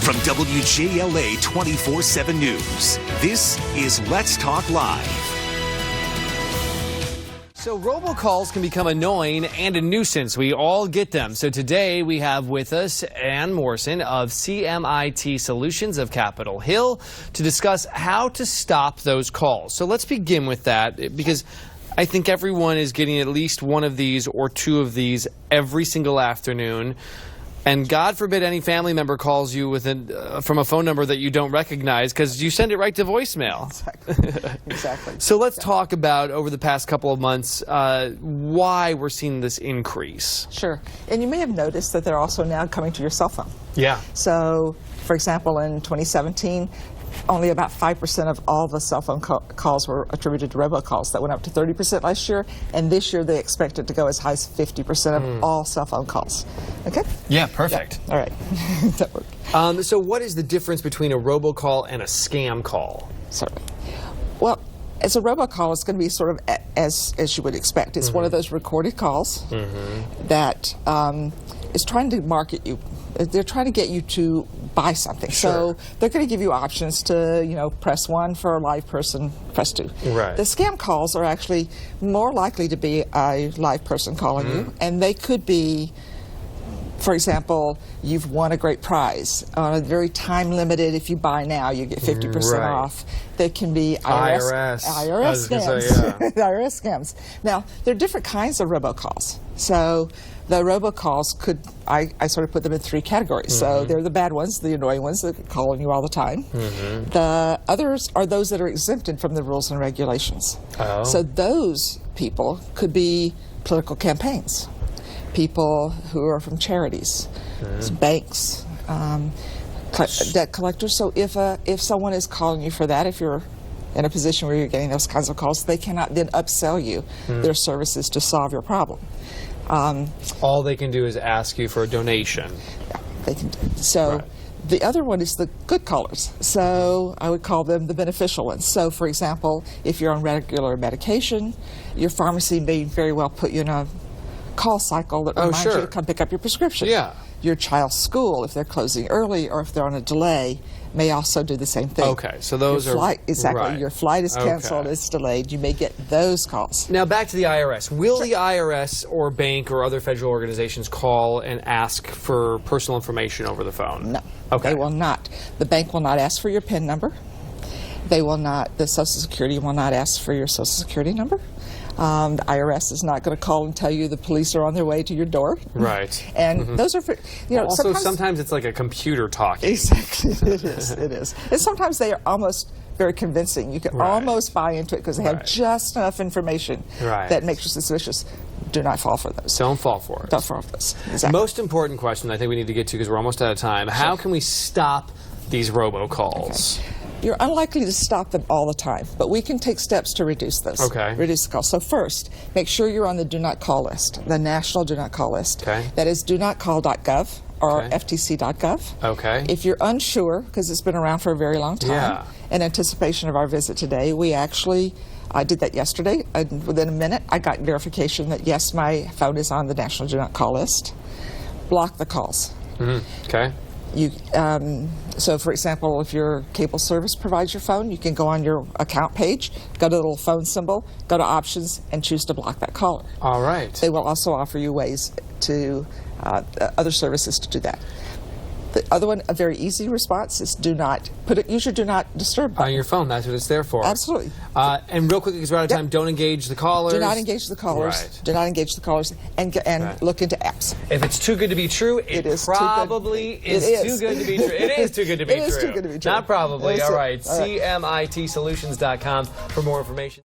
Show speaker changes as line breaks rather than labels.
From WJLA 24/7 News, this is Let's Talk Live.
So robocalls can become annoying and a nuisance. We all get them. So today we have with us Ann Morrison of CMIT Solutions of Capitol Hill to discuss how to stop those calls. So let's begin with that, because I think everyone is getting at least one of these or two of these every single afternoon. And God forbid any family member calls you from a phone number that you don't recognize, because you send it right to voicemail.
Exactly.
So let's talk about, over the past couple of months, why we're seeing this increase.
Sure. And you may have noticed that they're also now coming to your cell phone.
Yeah.
So, for example, in 2017, only about 5% of all the cell phone calls were attributed to robocalls. That went up to 30% last year, and this year they expect it to go as high as 50% of all cell phone calls. Okay?
Yeah, perfect.
Yeah. All right. That worked.
So what is the difference between a robocall and a scam call?
Certainly. Well, as a robocall, it's going to be sort of as you would expect. It's one of those recorded calls that is trying to market you. They're trying to get you to buy something.
Sure.
So they're going to give you options to, press 1 for a live person, press 2.
Right.
The scam calls are actually more likely to be a live person calling you, and they could be, for example, you've won a great prize on a very time limited. If you buy now, you get 50% off. They can be IRS scams.
Say, yeah.
IRS scams. Now, there are different kinds of robocalls. So the robocalls could, I sort of put them in 3 categories. So they're the bad ones, the annoying ones that are calling you all the time. The others are those that are exempted from the rules and regulations.
Oh.
So those people could be political campaigns, people who are from charities, banks, debt collectors. So if someone is calling you for that, if you're in a position where you're getting those kinds of calls, they cannot then upsell you their services to solve your problem.
All they can do is ask you for a donation.
Yeah, they can do. So the other one is the good callers. So I would call them the beneficial ones. So, for example, if you're on regular medication, your pharmacy may very well put you in a call cycle that reminds you to come pick up your prescription.
Yeah.
Your child's school, if they're closing early or if they're on a delay, may also do the same thing.
Okay, so those
Exactly. Your flight is canceled, it's delayed. You may get those calls.
Now back to the IRS. Will the IRS or bank or other federal organizations call and ask for personal information over the phone?
No.
Okay.
They will not. The bank will not ask for your PIN number. They will not. The Social Security will not ask for your Social Security number. The IRS is not going to call and tell you the police are on their way to your door.
Right.
And those are,
also sometimes it's like a computer talking.
Exactly. It is. It is. And sometimes they are almost very convincing. You can almost buy into it because they have just enough information that makes you suspicious. Do not fall for those.
Don't fall for it.
Don't fall for those. Exactly.
Most important question I think we need to get to, because we're almost out of time. How can we stop these robocalls?
Okay. You're unlikely to stop them all the time, but we can take steps to reduce those.
Okay.
Reduce the calls. So first, make sure you're on the Do Not Call list, the national Do Not Call list.
Okay.
That is donotcall.gov or ftc.gov.
Okay.
If you're unsure, because it's been around for a very long time, in anticipation of our visit today, I did that yesterday. Within a minute, I got verification that yes, my phone is on the national Do Not Call list. Block the calls.
Okay.
So, for example, if your cable service provides your phone, you can go on your account page, go to the little phone symbol, go to options, and choose to block that caller.
All right.
They will also offer you ways to other services to do that. The other one, a very easy response, is use your Do Not Disturb button.
On your phone, that's what it's there for.
Absolutely.
And real quickly, because we're out of time, don't engage the callers.
Do not engage the callers.
Right.
Do not engage the callers, and look into apps.
If it's too good to be true, it probably is too good to be true. It is too good to be true.
It is too good to be true.
Not probably. All right. CMITsolutions.com for more information.